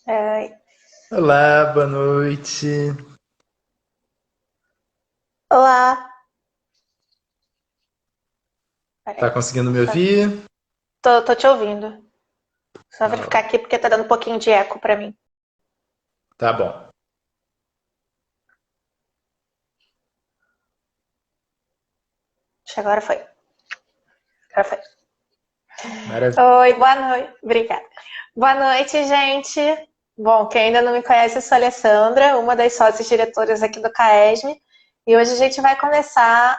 É, Olá, boa noite. olá. Tá Peraí. conseguindo me Só- ouvir? tô te ouvindo. Só Tá, verificar aqui porque tá dando um pouquinho de eco pra mim. tá bom. Acho que agora foi. Agora foi. Maravilha. Oi, boa noite. Obrigada. Boa noite, gente. Bom, quem ainda não me conhece, eu sou a Alessandra, uma das sócias diretoras aqui do CAESM. E hoje a gente vai começar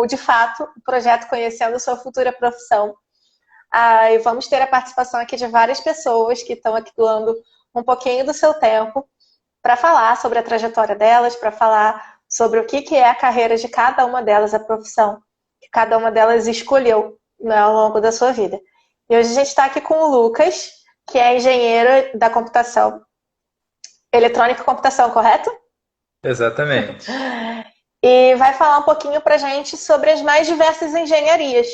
de fato, o projeto Conhecendo Sua Futura Profissão. E vamos ter a participação aqui de várias pessoas que estão aqui doando um pouquinho do seu tempo para falar sobre a trajetória delas, para falar sobre o que é a carreira de cada uma delas, a profissão que cada uma delas escolheu, né, ao longo da sua vida. E hoje a gente está aqui com o Lucas, que é engenheiro da computação, eletrônica e computação, correto? Exatamente. E vai falar um pouquinho para a gente sobre as mais diversas engenharias.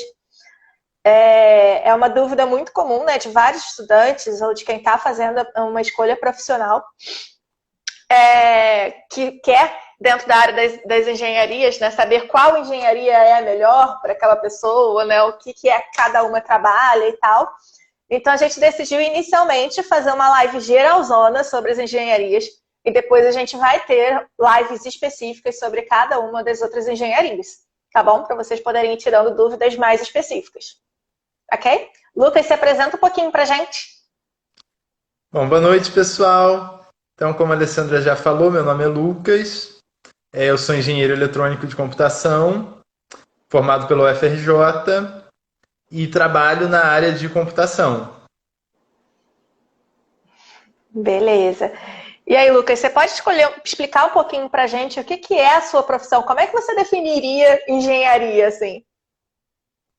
É uma dúvida muito comum, né, de vários estudantes ou de quem está fazendo uma escolha profissional, que quer, dentro da área das engenharias, né, saber qual engenharia é a melhor para aquela pessoa, né, o que é cada uma trabalha e tal. Então a gente decidiu inicialmente fazer uma live geralzona sobre as engenharias e depois a gente vai ter lives específicas sobre cada uma das outras engenharias, tá bom? Para vocês poderem ir tirando dúvidas mais específicas, ok? Lucas, se apresenta um pouquinho para a gente. Bom, boa noite, pessoal. Então, como a Alessandra já falou, meu nome é Lucas. Eu sou engenheiro eletrônico de computação, formado pelo UFRJ e trabalho na área de computação. Beleza. E aí, Lucas, você pode explicar um pouquinho para a gente o que é a sua profissão? Como é que você definiria engenharia, assim?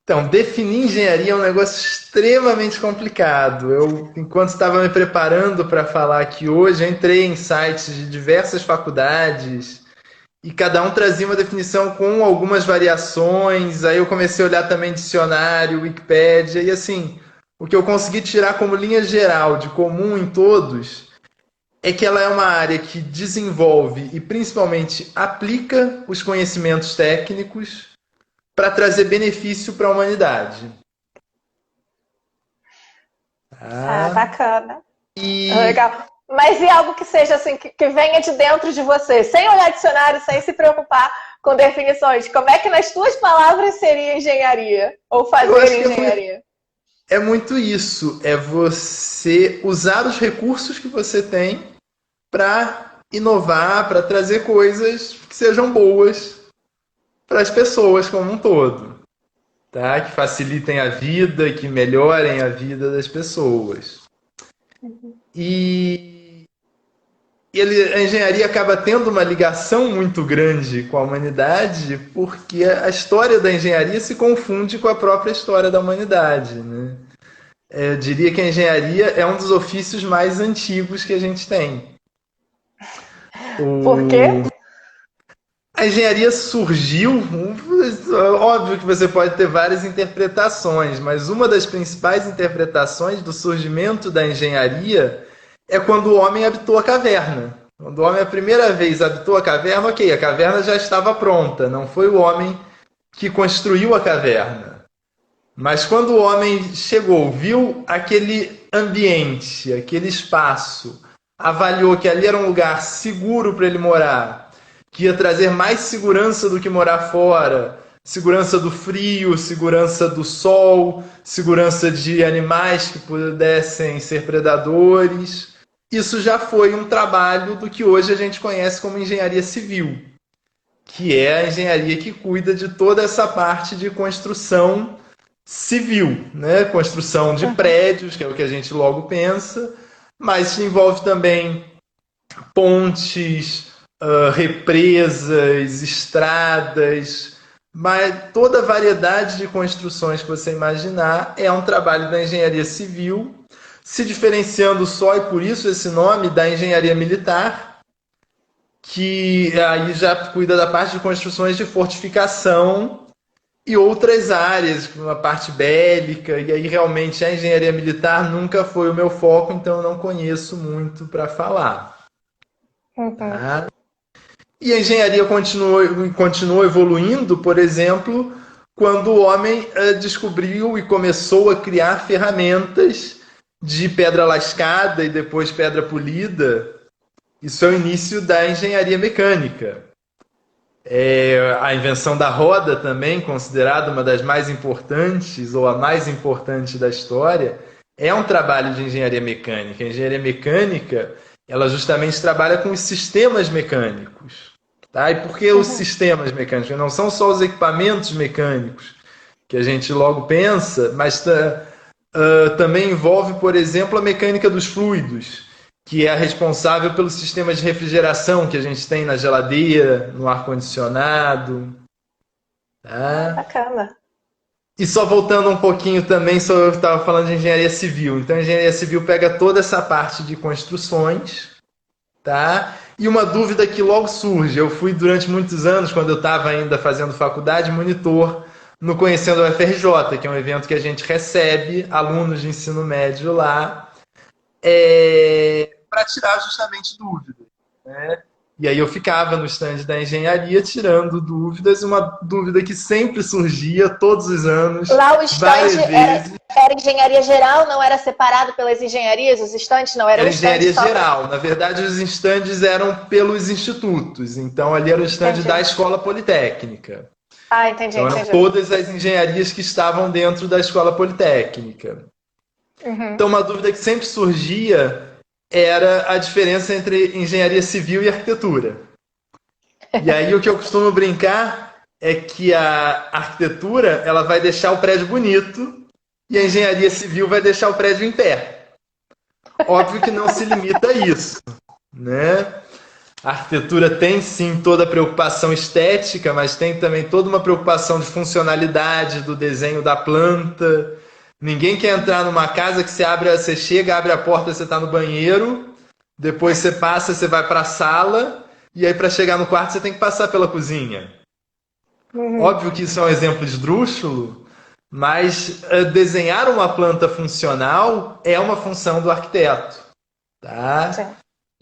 Então, definir engenharia é um negócio extremamente complicado. Enquanto estava me preparando para falar aqui hoje, eu entrei em sites de diversas faculdades e cada um trazia uma definição com algumas variações. Aí eu comecei a olhar também dicionário, Wikipédia, e assim, o que eu consegui tirar como linha geral de comum em todos é que ela é uma área que desenvolve e principalmente aplica os conhecimentos técnicos para trazer benefício para a humanidade. Ah, Tá? bacana. E Legal. Mas e algo que seja assim, que venha de dentro de você, sem olhar dicionário, sem se preocupar com definições. Como é que nas tuas palavras seria engenharia? Ou eu fazer acho que engenharia? é muito isso, é você usar os recursos que você tem para inovar, para trazer coisas que sejam boas para as pessoas como um todo, tá? Que facilitem a vida, que melhorem a vida das pessoas. E, a engenharia acaba tendo uma ligação muito grande com a humanidade, porque a história da engenharia se confunde com a própria história da humanidade, né? Eu diria que a engenharia é um dos ofícios mais antigos que a gente tem. Por quê? O A engenharia surgiu, óbvio que você pode ter várias interpretações, mas uma das principais interpretações do surgimento da engenharia é quando o homem habitou a caverna. Quando o homem a primeira vez habitou a caverna, ok, a caverna já estava pronta, não foi o homem que construiu a caverna. Mas quando o homem chegou, viu aquele ambiente, aquele espaço, avaliou que ali era um lugar seguro para ele morar, que ia trazer mais segurança do que morar fora, segurança do frio, segurança do sol, segurança de animais que pudessem ser predadores. Isso já foi um trabalho do que hoje a gente conhece como engenharia civil, que é a engenharia que cuida de toda essa parte de construção civil, né? Construção de Uhum. prédios, que é o que a gente logo pensa, mas envolve também pontes, represas, estradas, mas toda a variedade de construções que você imaginar é um trabalho da engenharia civil, se diferenciando só, e por isso esse nome, da engenharia militar, que aí já cuida da parte de construções de fortificação e outras áreas, como a parte bélica, e aí realmente a engenharia militar nunca foi o meu foco, então eu não conheço muito para falar. Uhum. Tá? E a engenharia continuou evoluindo, por exemplo, quando o homem descobriu e começou a criar ferramentas de pedra lascada e depois pedra polida. Isso é o início da engenharia mecânica. A invenção da roda também, considerada uma das mais importantes ou a mais importante da história, é um trabalho de engenharia mecânica. A engenharia mecânica, ela justamente trabalha com os sistemas mecânicos. Tá? E por que os sistemas mecânicos? Não são só os equipamentos mecânicos que a gente logo pensa, mas também envolve, por exemplo, a mecânica dos fluidos, que é a responsável pelos sistemas de refrigeração que a gente tem na geladeira, no ar-condicionado. Tá? Bacana. E só voltando um pouquinho também, eu estava falando de engenharia civil. Então, a engenharia civil pega toda essa parte de construções, tá? E uma dúvida que logo surge. Eu fui durante muitos anos, quando eu estava ainda fazendo faculdade, monitor no Conhecendo o UFRJ, que é um evento que a gente recebe alunos de ensino médio lá, para tirar justamente dúvidas, né? E aí eu ficava no stand da engenharia tirando dúvidas, uma dúvida que sempre surgia todos os anos, Lá o stand várias vezes. era engenharia geral, não era separado pelas engenharias? Os estandes não eram Era engenharia estandes geral. Na verdade, os estandes eram pelos institutos. Então, ali era o stand da Escola Politécnica. Ah, entendi, Então, eram todas as engenharias que estavam dentro da Escola Politécnica. Uhum. Então, uma dúvida que sempre surgia era a diferença entre engenharia civil e arquitetura. E aí, o que eu costumo brincar é que a arquitetura ela vai deixar o prédio bonito e a engenharia civil vai deixar o prédio em pé. Óbvio que não se limita a isso, né? A arquitetura tem sim toda a preocupação estética, mas tem também toda uma preocupação de funcionalidade do desenho da planta. Ninguém quer entrar numa casa que você chega, abre a porta, você está no banheiro, depois você passa, você vai para a sala, e aí para chegar no quarto você tem que passar pela cozinha. Óbvio que isso é um exemplo esdrúxulo, mas desenhar uma planta funcional é uma função do arquiteto. Tá? Sim.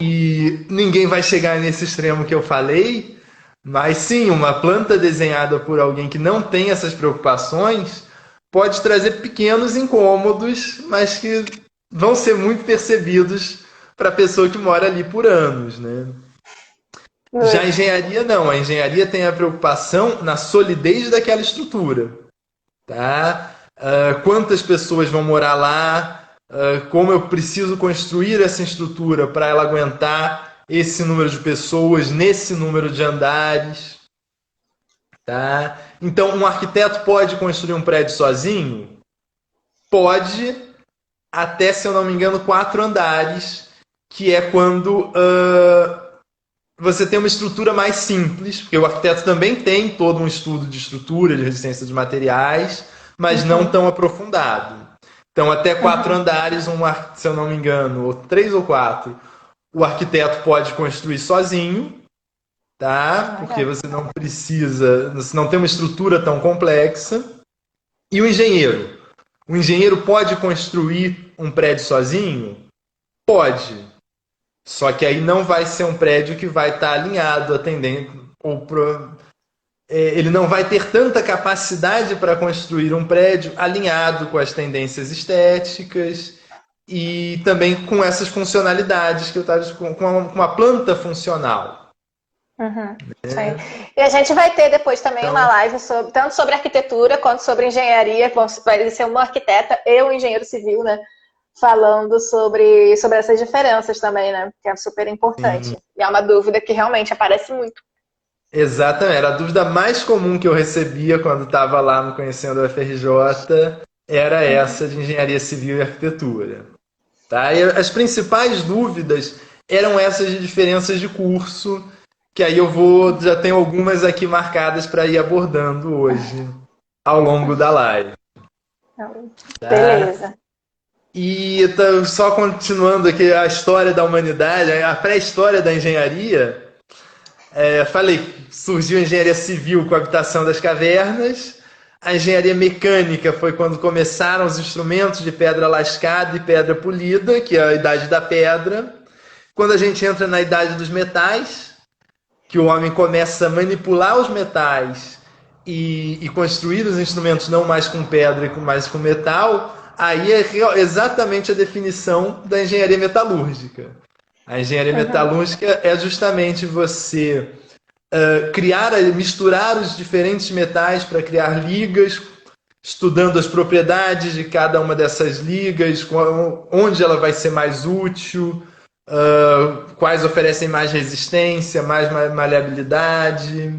E ninguém vai chegar nesse extremo que eu falei, mas sim, uma planta desenhada por alguém que não tem essas preocupações pode trazer pequenos incômodos, mas que vão ser muito percebidos para a pessoa que mora ali por anos, né? Já a engenharia não, a engenharia tem a preocupação na solidez daquela estrutura, tá? Quantas pessoas vão morar lá? Como eu preciso construir essa estrutura para ela aguentar esse número de pessoas nesse número de andares, tá? Então, um arquiteto pode construir um prédio sozinho? Pode, até, se eu não me engano, 4 andares, que é quando você tem uma estrutura mais simples, porque o arquiteto também tem todo um estudo de estrutura, de resistência de materiais, mas não tão aprofundado. Então, até 4 andares, se eu não me engano, ou 3 ou 4, o arquiteto pode construir sozinho, tá? Porque você não precisa, você não tem uma estrutura tão complexa. E o engenheiro? O engenheiro pode construir um prédio sozinho? Pode. Só que aí não vai ser um prédio que vai estar alinhado a tendência, ele não vai ter tanta capacidade para construir um prédio alinhado com as tendências estéticas e também com essas funcionalidades que eu estava com uma planta funcional. Sim. E a gente vai ter depois também uma live tanto sobre arquitetura quanto sobre engenharia. Vai ser uma arquiteta e um engenheiro civil, né? Falando sobre essas diferenças também, né? Que é super importante. Sim. E é uma dúvida que realmente aparece muito. Exatamente. Era a dúvida mais comum que eu recebia quando estava lá no Conhecendo o FRJ, era essa de engenharia civil e arquitetura. Tá? E as principais dúvidas eram essas de diferenças de curso, que aí já tenho algumas aqui marcadas para ir abordando hoje, ao longo da live. Tá? Beleza. E só continuando aqui a história da humanidade, a pré-história da engenharia, falei, surgiu a engenharia civil com a habitação das cavernas, A engenharia mecânica foi quando começaram os instrumentos de pedra lascada e pedra polida, que é a idade da pedra. Quando a gente entra na idade dos metais, que o homem começa a manipular os metais e construir os instrumentos não mais com pedra e mais com metal, aí é exatamente a definição da engenharia metalúrgica. A engenharia metalúrgica é justamente você misturar os diferentes metais para criar ligas, estudando as propriedades de cada uma dessas ligas, onde ela vai ser mais útil, quais oferecem mais resistência, mais maleabilidade.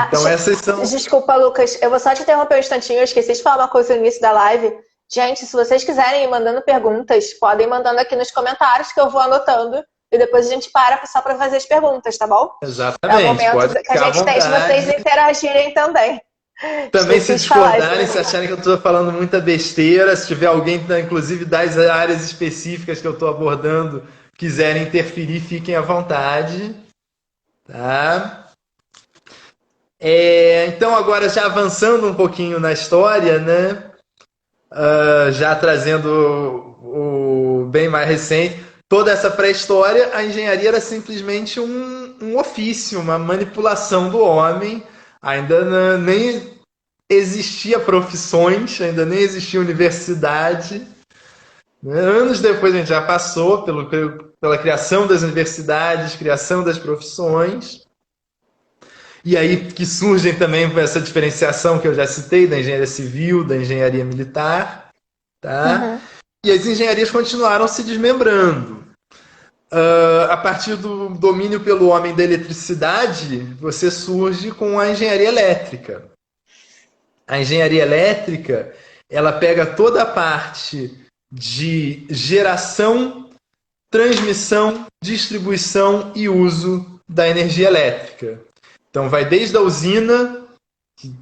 Então essas são... Desculpa, Lucas, eu vou só te interromper um instantinho, eu esqueci de falar uma coisa no início da live. Gente, se vocês quiserem ir mandando perguntas, podem ir mandando aqui nos comentários que eu vou anotando e depois a gente para só para fazer as perguntas, tá bom? Exatamente. É o momento que a gente tem de vocês interagirem também. Também se discordarem, se acharem que eu estou falando muita besteira, se tiver alguém, inclusive das áreas específicas que eu estou abordando, quiserem interferir, fiquem à vontade. Tá? Então, agora já avançando um pouquinho na história, né? Já trazendo o bem mais recente, toda essa pré-história, a engenharia era simplesmente um ofício, uma manipulação do homem. Ainda nem existia profissões, ainda nem existia universidade. Anos depois a gente já passou pela criação das universidades, criação das profissões. E aí que surgem também essa diferenciação que eu já citei, da engenharia civil, da engenharia militar. Tá? E as engenharias continuaram se desmembrando. A partir do domínio pelo homem da eletricidade, você surge com a engenharia elétrica. A engenharia elétrica, ela pega toda a parte de geração, transmissão, distribuição e uso da energia elétrica. Então vai desde a usina, que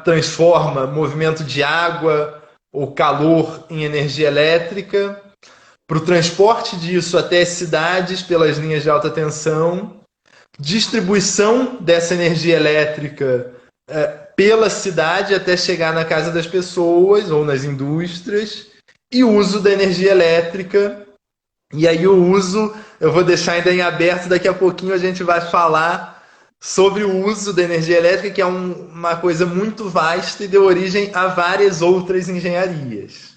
transforma movimento de água ou calor em energia elétrica, para o transporte disso até as cidades pelas linhas de alta tensão, distribuição dessa energia elétrica pela cidade até chegar na casa das pessoas ou nas indústrias, e uso da energia elétrica. E aí o uso, eu vou deixar ainda em aberto, daqui a pouquinho a gente vai falar sobre o uso da energia elétrica, que é uma coisa muito vasta e deu origem a várias outras engenharias.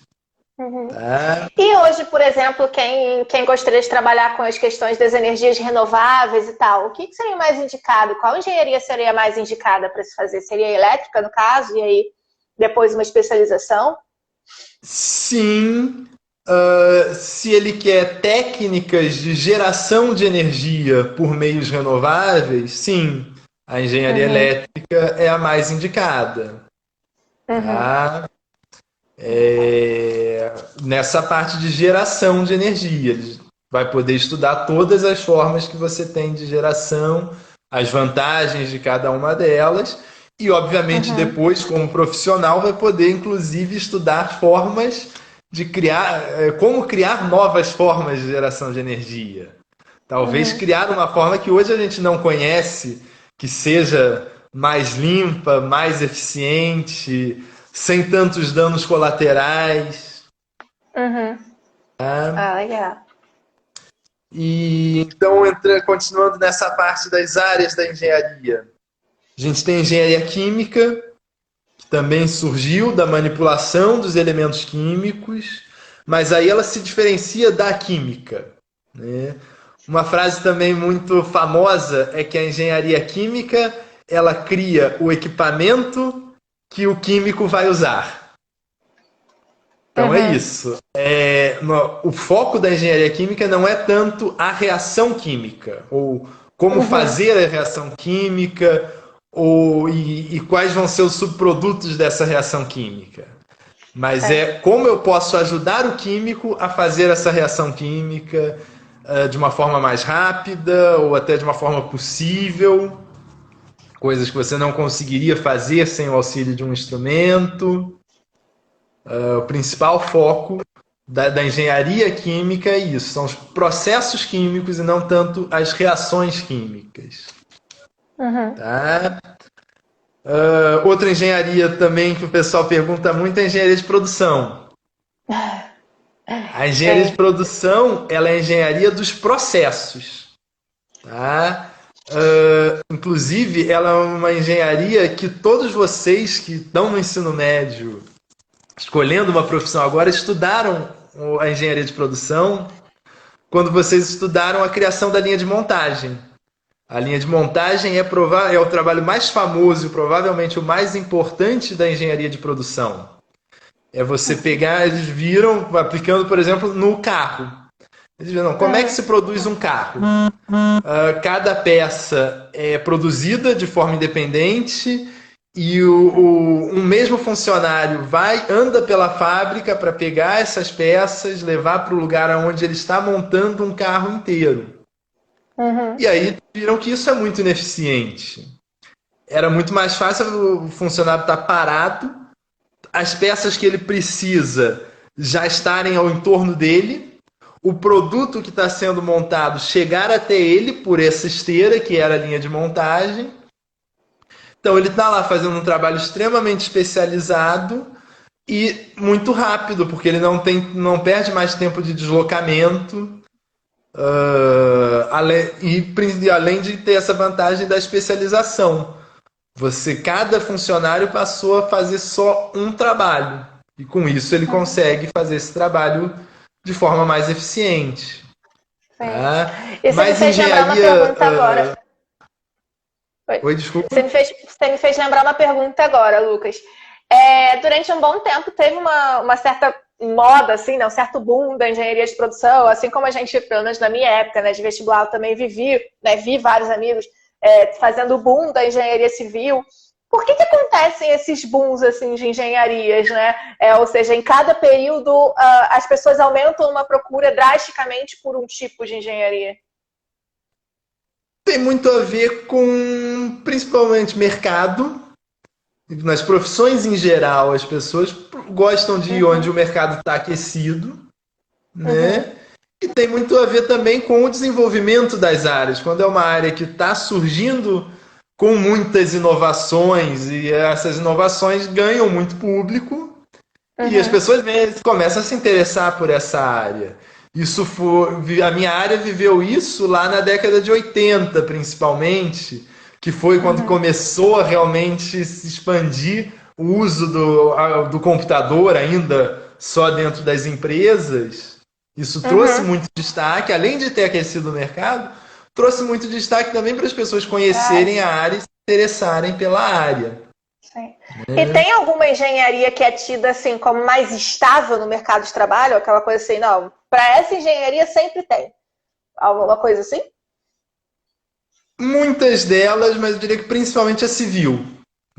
Tá? E hoje, por exemplo, quem gostaria de trabalhar com as questões das energias renováveis e tal, o que seria mais indicado? Qual engenharia seria mais indicada para se fazer? Seria elétrica, no caso, e aí depois uma especialização? Sim. Se ele quer técnicas de geração de energia por meios renováveis, sim, a engenharia elétrica é a mais indicada. Tá? Nessa parte de geração de energia, ele vai poder estudar todas as formas que você tem de geração, as vantagens de cada uma delas, e obviamente depois, como profissional, vai poder inclusive estudar formas de como criar novas formas de geração de energia. Talvez criar uma forma que hoje a gente não conhece, que seja mais limpa, mais eficiente, sem tantos danos colaterais. Legal. E então, continuando nessa parte das áreas da engenharia, a gente tem a engenharia química, que também surgiu da manipulação dos elementos químicos, mas aí ela se diferencia da química, né? Uma frase também muito famosa é que a engenharia química, ela cria o equipamento que o químico vai usar. Então é isso. O foco da engenharia química não é tanto a reação química, ou como fazer a reação química, e quais vão ser os subprodutos dessa reação química. Mas é como eu posso ajudar o químico a fazer essa reação química de uma forma mais rápida, ou até de uma forma possível. Coisas que você não conseguiria fazer sem o auxílio de um instrumento. O principal foco da engenharia química é isso, são os processos químicos e não tanto as reações químicas. Tá? Outra engenharia também que o pessoal pergunta muito é a engenharia de produção. A engenharia de Sim. produção, ela é a engenharia dos processos, tá? Inclusive, ela é uma engenharia que todos vocês que estão no ensino médio, escolhendo uma profissão agora, estudaram a engenharia de produção quando vocês estudaram a criação da linha de montagem. A linha de montagem é o trabalho mais famoso e provavelmente o mais importante da engenharia de produção. É você pegar, eles viram, aplicando, por exemplo, no carro. Eles viram, como é que se produz um carro? Cada peça é produzida de forma independente e um mesmo funcionário anda pela fábrica para pegar essas peças, levar para o lugar onde ele está montando um carro inteiro. Uhum. E aí viram que isso é muito ineficiente. Era muito mais fácil o funcionário estar parado, as peças que ele precisa já estarem ao entorno dele, o produto que está sendo montado chegar até ele por essa esteira, que era a linha de montagem. Então ele está lá fazendo um trabalho extremamente especializado e muito rápido, porque ele não perde mais tempo de deslocamento. Além de ter essa vantagem da especialização. Cada funcionário passou a fazer só um trabalho. E com isso ele consegue fazer esse trabalho de forma mais eficiente. Sim. Tá? E você me Mas fez lembrar uma pergunta agora. Oi, desculpa. Você me fez lembrar uma pergunta agora, Lucas. Durante um bom tempo teve uma certa moda, assim, né, um certo boom da engenharia de produção, assim como a gente, pelo menos na minha época, né, de vestibular, eu também vi vários amigos fazendo o boom da engenharia civil. Por que acontecem esses booms assim, de engenharias, né? Ou seja, em cada período as pessoas aumentam uma procura drasticamente por um tipo de engenharia? Tem muito a ver com, principalmente, mercado. Nas profissões em geral, as pessoas gostam de ir onde o mercado está aquecido, né? E tem muito a ver também com o desenvolvimento das áreas. Quando é uma área que está surgindo com muitas inovações e essas inovações ganham muito público e as pessoas começam a se interessar por essa área. A minha área viveu isso lá na década de 80, principalmente, que foi quando começou a realmente se expandir o uso do computador ainda só dentro das empresas. Isso trouxe muito destaque, além de ter aquecido o mercado, trouxe muito destaque também para as pessoas conhecerem a área e se interessarem pela área. Sim. E tem alguma engenharia que é tida assim como mais estável no mercado de trabalho? Aquela coisa assim, não, para essa engenharia sempre tem. Alguma coisa assim? Muitas delas, mas eu diria que principalmente a civil.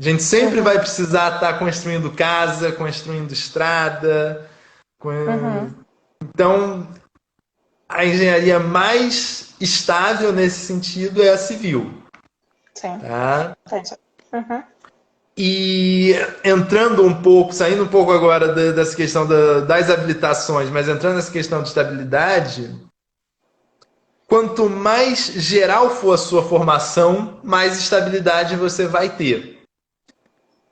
A gente sempre vai precisar estar construindo casa, construindo estrada. Então, a engenharia mais estável nesse sentido é a civil. Sim. Tá? Uhum. E entrando um pouco, saindo um pouco agora dessa questão das habilitações, mas entrando nessa questão de estabilidade, quanto mais geral for a sua formação, mais estabilidade você vai ter.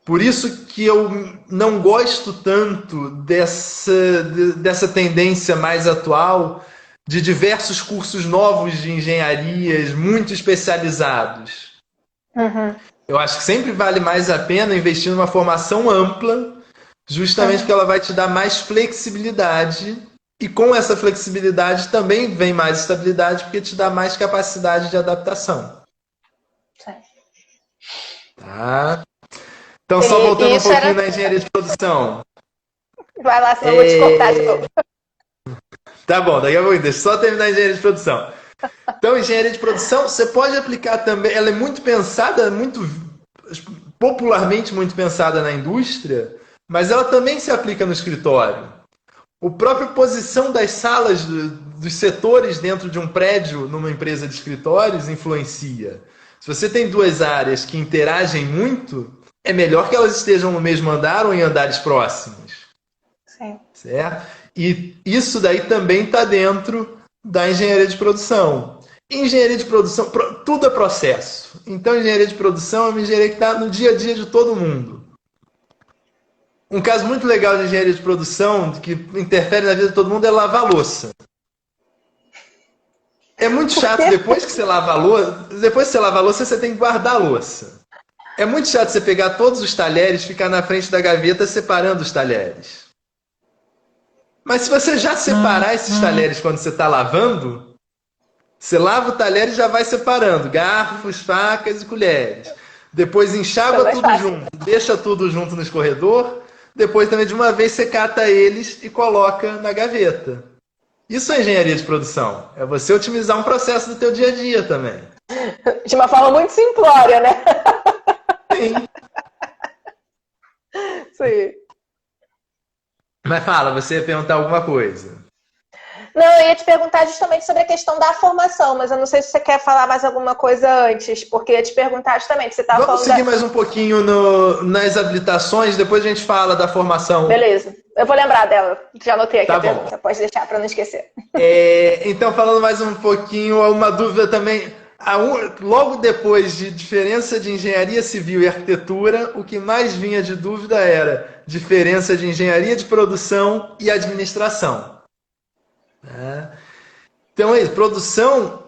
Por isso que eu não gosto tanto dessa tendência mais atual de diversos cursos novos de engenharias muito especializados. Eu acho que sempre vale mais a pena investir numa formação ampla, justamente porque ela vai te dar mais flexibilidade. E com essa flexibilidade também vem mais estabilidade, porque te dá mais capacidade de adaptação. Sim. Tá? Então, só voltando um pouquinho na engenharia de produção. Vai lá, senão eu vou te cortar de novo. Tá bom, daqui a pouco deixa eu só terminar a engenharia de produção. Então, engenharia de produção, você pode aplicar também, ela é muito pensada, popularmente muito pensada na indústria, mas ela também se aplica no escritório. A própria posição das salas, dos setores dentro de um prédio, numa empresa de escritórios, influencia. Se você tem duas áreas que interagem muito, é melhor que elas estejam no mesmo andar ou em andares próximos. Sim. Certo? E isso daí também está dentro da engenharia de produção. Engenharia de produção, tudo é processo. Então, engenharia de produção é uma engenharia que está no dia a dia de todo mundo. Um caso muito legal de engenharia de produção, que interfere na vida de todo mundo, é lavar louça. É muito chato, depois que você lava a louça, você tem que guardar a louça. É muito chato você pegar todos os talheres, ficar na frente da gaveta separando os talheres. Mas se você já separar esses talheres quando você está lavando, você lava o talher e já vai separando garfos, facas e colheres. Depois enxágua tudo junto, deixa tudo junto no escorredor. Depois também de uma vez você cata eles e coloca na gaveta. Isso é engenharia de produção. É você otimizar um processo do teu dia a dia também. De uma forma muito simplória, né? Sim. Sim. Mas fala, você ia perguntar alguma coisa. Não, eu ia te perguntar justamente sobre a questão da formação, mas eu não sei se você quer falar mais alguma coisa antes, porque eu ia te perguntar justamente, você estava falando... Vamos seguir mais um pouquinho nas habilitações, depois a gente fala da formação. Beleza, eu vou lembrar dela, já anotei aqui Tá a bom. pergunta, pode deixar para não esquecer. Então, falando mais um pouquinho, uma dúvida também, logo depois de diferença de engenharia civil e arquitetura, o que mais vinha de dúvida era diferença de engenharia de produção e administração. Então, produção,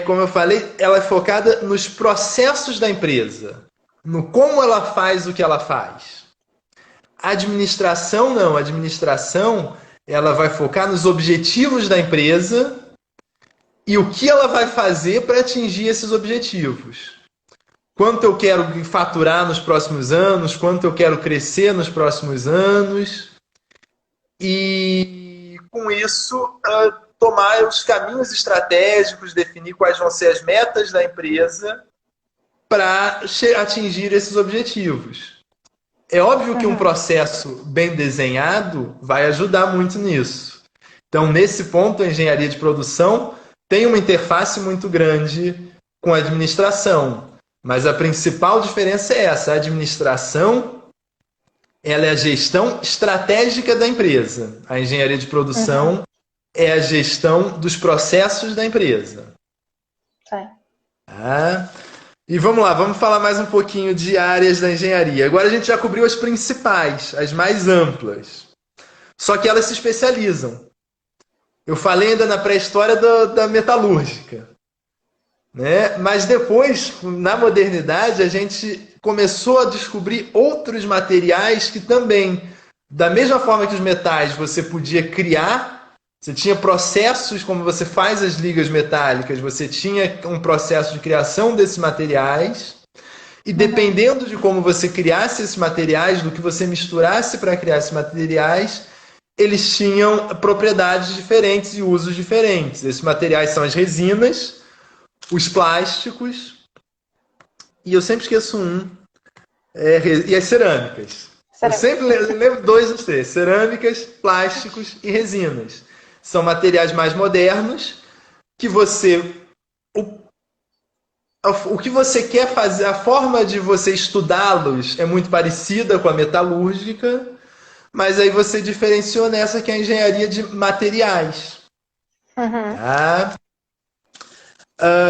como eu falei, ela é focada nos processos da empresa, no como ela faz o que ela faz. Administração não, administração ela vai focar nos objetivos da empresa e o que ela vai fazer para atingir esses objetivos. Quanto eu quero faturar nos próximos anos, quanto eu quero crescer nos próximos anos. E com isso, tomar os caminhos estratégicos, definir quais vão ser as metas da empresa para atingir esses objetivos. É óbvio que um processo bem desenhado vai ajudar muito nisso. Então, nesse ponto, a engenharia de produção tem uma interface muito grande com a administração. Mas a principal diferença é essa. A administração ela é a gestão estratégica da empresa. A engenharia de produção é a gestão dos processos da empresa. E vamos lá, vamos falar mais um pouquinho de áreas da engenharia. Agora a gente já cobriu as principais, as mais amplas. Só que elas se especializam. Eu falei ainda na pré-história da metalúrgica. Né? Mas depois, na modernidade, a gente começou a descobrir outros materiais que também, da mesma forma que os metais, você podia criar, você tinha processos como você faz as ligas metálicas, você tinha um processo de criação desses materiais, e dependendo de como você criasse esses materiais, do que você misturasse para criar esses materiais, eles tinham propriedades diferentes e usos diferentes. Esses materiais são as resinas, os plásticos, e eu sempre esqueço e as cerâmicas. Eu sempre lembro 2 dos 3, cerâmicas, plásticos e resinas. São materiais mais modernos que o que você quer fazer, a forma de você estudá-los é muito parecida com a metalúrgica, mas aí você diferenciou nessa que é a engenharia de materiais.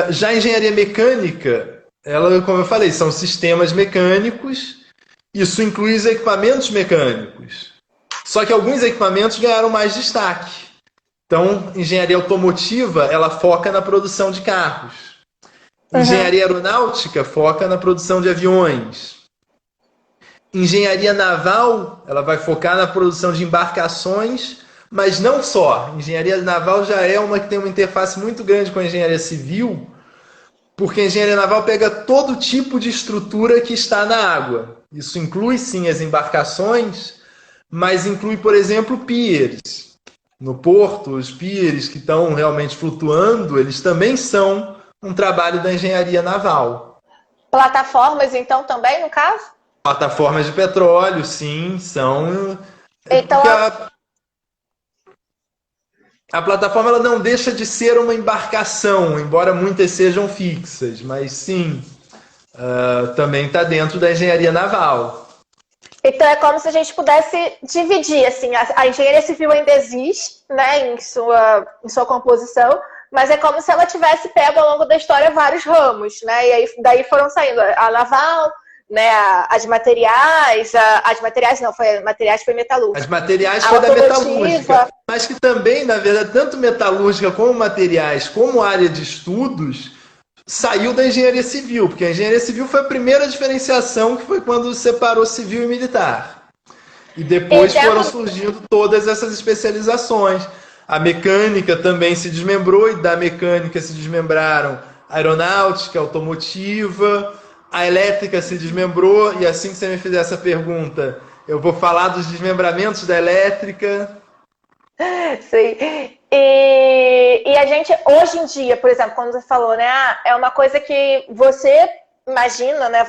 Já a engenharia mecânica, ela, como eu falei, são sistemas mecânicos, isso inclui os equipamentos mecânicos. Só que alguns equipamentos ganharam mais destaque. Então, engenharia automotiva, ela foca na produção de carros. Engenharia aeronáutica foca na produção de aviões. Engenharia naval, ela vai focar na produção de embarcações, mas não só. Engenharia naval já é uma que tem uma interface muito grande com a engenharia civil, porque a engenharia naval pega todo tipo de estrutura que está na água. Isso inclui, sim, as embarcações, mas inclui, por exemplo, piers. No porto, os piers que estão realmente flutuando, eles também são um trabalho da engenharia naval. Plataformas, então, também, no caso? Plataformas de petróleo, sim, são... Então, a plataforma ela não deixa de ser uma embarcação, embora muitas sejam fixas, mas sim, também está dentro da engenharia naval. Então é como se a gente pudesse dividir, assim, a engenharia civil ainda existe, né, em sua composição, Mas é como se ela tivesse pego ao longo da história vários ramos, né? E aí daí foram saindo a naval, né? As materiais, as materiais não, foi materiais foi As metalúrgica. materiais A foi da metalúrgica, automotiva. mas que também, na verdade, tanto metalúrgica como materiais, como área de estudos, saiu da engenharia civil, porque a engenharia civil foi a primeira diferenciação, que foi quando separou civil e militar. E E depois foram dentro, surgindo todas essas especializações. A mecânica também se desmembrou, e da mecânica se desmembraram a aeronáutica, a automotiva, a elétrica se desmembrou, e assim que você me fizer essa pergunta, eu vou falar dos desmembramentos da elétrica. sim. E a gente, hoje em dia, por exemplo, quando você falou, né? É uma coisa que você imagina, né?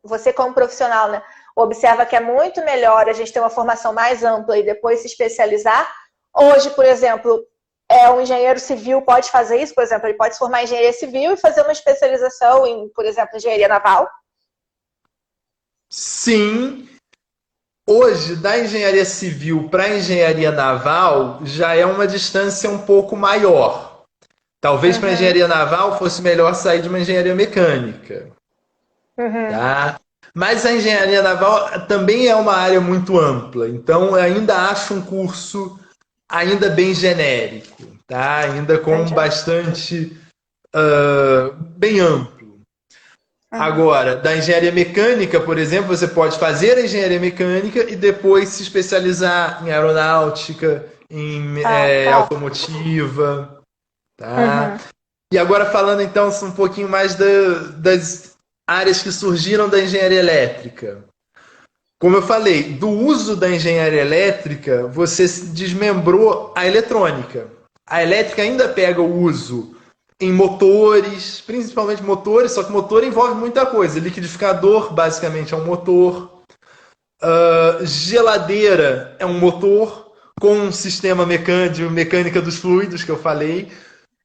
Você como profissional, né? Observa que é muito melhor a gente ter uma formação mais ampla e depois se especializar. Hoje, por exemplo, um engenheiro civil pode fazer isso, por exemplo, ele pode se formar em engenharia civil e fazer uma especialização em, por exemplo, engenharia naval. Sim, hoje, da engenharia civil para a engenharia naval, já é uma distância um pouco maior. Talvez para a Uhum, engenharia naval fosse melhor sair de uma engenharia mecânica, uhum, tá? Mas a engenharia naval também é uma área muito ampla, então eu ainda acho um curso ainda bem genérico, tá? Ainda com entendi. bastante bem amplo. Uhum. Agora, da engenharia mecânica, por exemplo, você pode fazer a engenharia mecânica e depois se especializar em aeronáutica, em Ah, legal. automotiva, tá? Uhum, E agora falando então um pouquinho mais das áreas que surgiram da engenharia elétrica. Como eu falei, do uso da engenharia elétrica, você desmembrou a eletrônica. A elétrica ainda pega o uso em motores, principalmente motores, só que motor envolve muita coisa. Liquidificador, basicamente, é um motor. Geladeira é um motor com um sistema mecânico, mecânica dos fluidos que eu falei.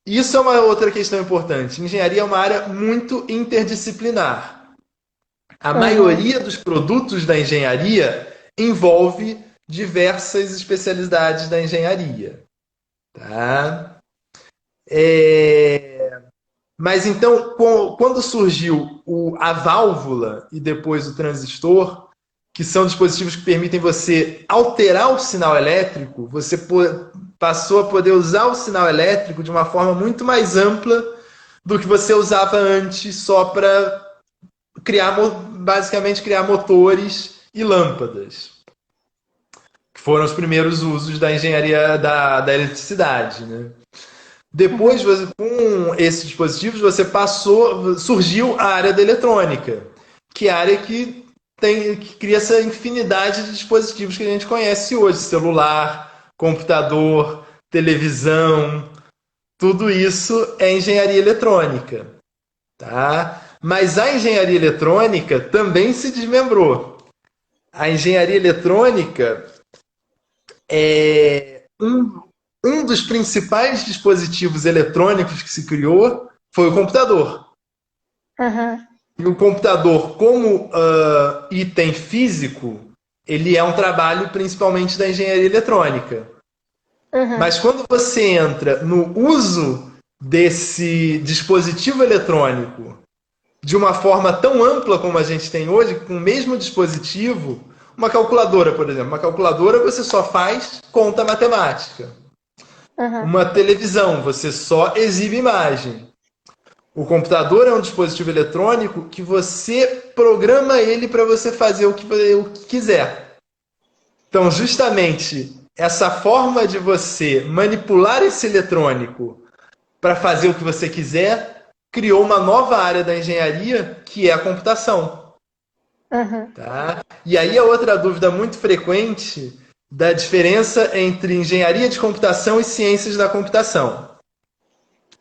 Isso é uma outra questão importante. Engenharia é uma área muito interdisciplinar. A uhum, maioria dos produtos da engenharia envolve diversas especialidades da engenharia, tá? Mas então, quando surgiu a válvula e depois o transistor, que são dispositivos que permitem você alterar o sinal elétrico, você passou a poder usar o sinal elétrico de uma forma muito mais ampla do que você usava antes, só para basicamente criar motores e lâmpadas, que foram os primeiros usos da engenharia da eletricidade, né? Depois, uhum. com esses dispositivos, surgiu a área da eletrônica, que é a área que cria essa infinidade de dispositivos que a gente conhece hoje: celular, computador, televisão, tudo isso é engenharia eletrônica, tá? Mas a engenharia eletrônica também se desmembrou. A engenharia eletrônica é um dos principais dispositivos eletrônicos que se criou foi o computador. Uhum, E o computador, como item físico, ele é um trabalho principalmente da engenharia eletrônica. uhum, Mas quando você entra no uso desse dispositivo eletrônico de uma forma tão ampla como a gente tem hoje, com o mesmo dispositivo, uma calculadora, por exemplo. Uma calculadora você só faz conta matemática. uhum, Uma televisão, você só exibe imagem. O computador é um dispositivo eletrônico que você programa ele para você fazer o que quiser. Então, justamente, essa forma de você manipular esse eletrônico para fazer o que você quiser criou uma nova área da engenharia que é a computação. uhum, Tá? E aí a outra dúvida muito frequente da diferença entre engenharia de computação e ciências da computação.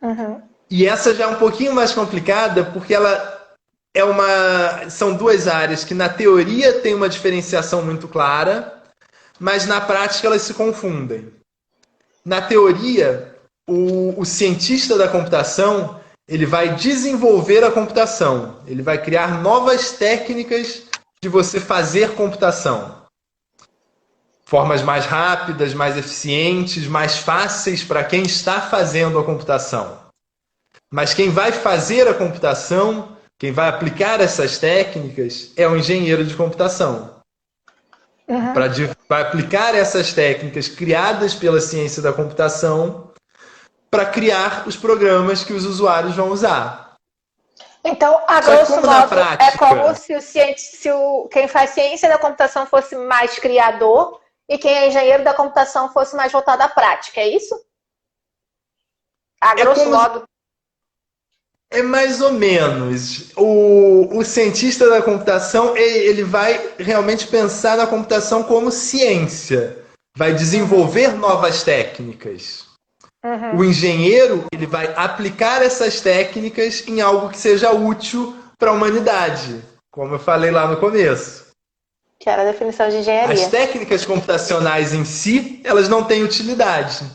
uhum, E essa já é um pouquinho mais complicada porque ela são duas áreas que na teoria tem uma diferenciação muito clara, mas na prática elas se confundem. Na teoria, o cientista da computação ele vai desenvolver a computação, ele vai criar novas técnicas de você fazer computação. formas mais rápidas, mais eficientes, mais fáceis para quem está fazendo a computação. Mas quem vai fazer a computação, quem vai aplicar essas técnicas, é o engenheiro de computação. Para aplicar essas técnicas criadas pela ciência da computação para criar os programas que os usuários vão usar. Então, a grosso modo, é como se quem faz ciência da computação fosse mais criador e quem é engenheiro da computação fosse mais voltado à prática, é isso? A grosso modo. É mais ou menos. O cientista da computação, ele vai realmente pensar na computação como ciência. Vai desenvolver novas técnicas. O engenheiro, ele vai aplicar essas técnicas em algo que seja útil para a humanidade, como eu falei lá no começo. Que era a definição de engenharia. As técnicas computacionais em si, elas não têm utilidade,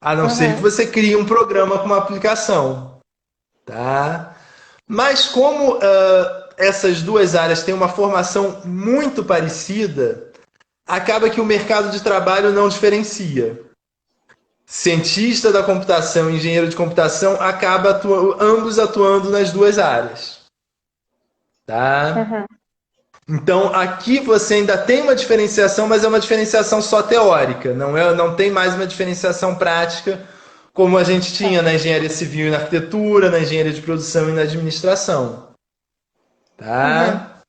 a não ser que você crie um programa com uma aplicação. Tá? Mas como essas duas áreas têm uma formação muito parecida, acaba que o mercado de trabalho não diferencia. Cientista da computação e engenheiro de computação acaba ambos atuando nas duas áreas. Tá? Então, aqui você ainda tem uma diferenciação, mas é uma diferenciação só teórica. Não tem mais uma diferenciação prática, como a gente tinha na engenharia civil e na arquitetura, na engenharia de produção e na administração. Tá?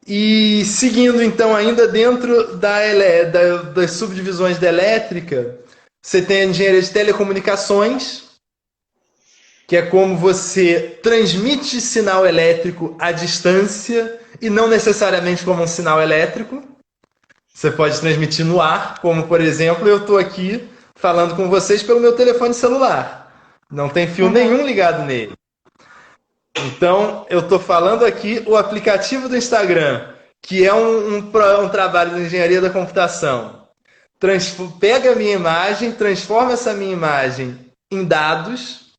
E seguindo, então, ainda dentro das subdivisões da elétrica, você tem a engenharia de telecomunicações, que é como você transmite sinal elétrico à distância e não necessariamente como um sinal elétrico. Você pode transmitir no ar, como, por exemplo, eu estou aqui falando com vocês pelo meu telefone celular. Não tem fio nenhum ligado nele. Então, eu estou falando aqui o aplicativo do Instagram, que é um trabalho de engenharia da computação. Pega a minha imagem, transforma essa minha imagem em dados,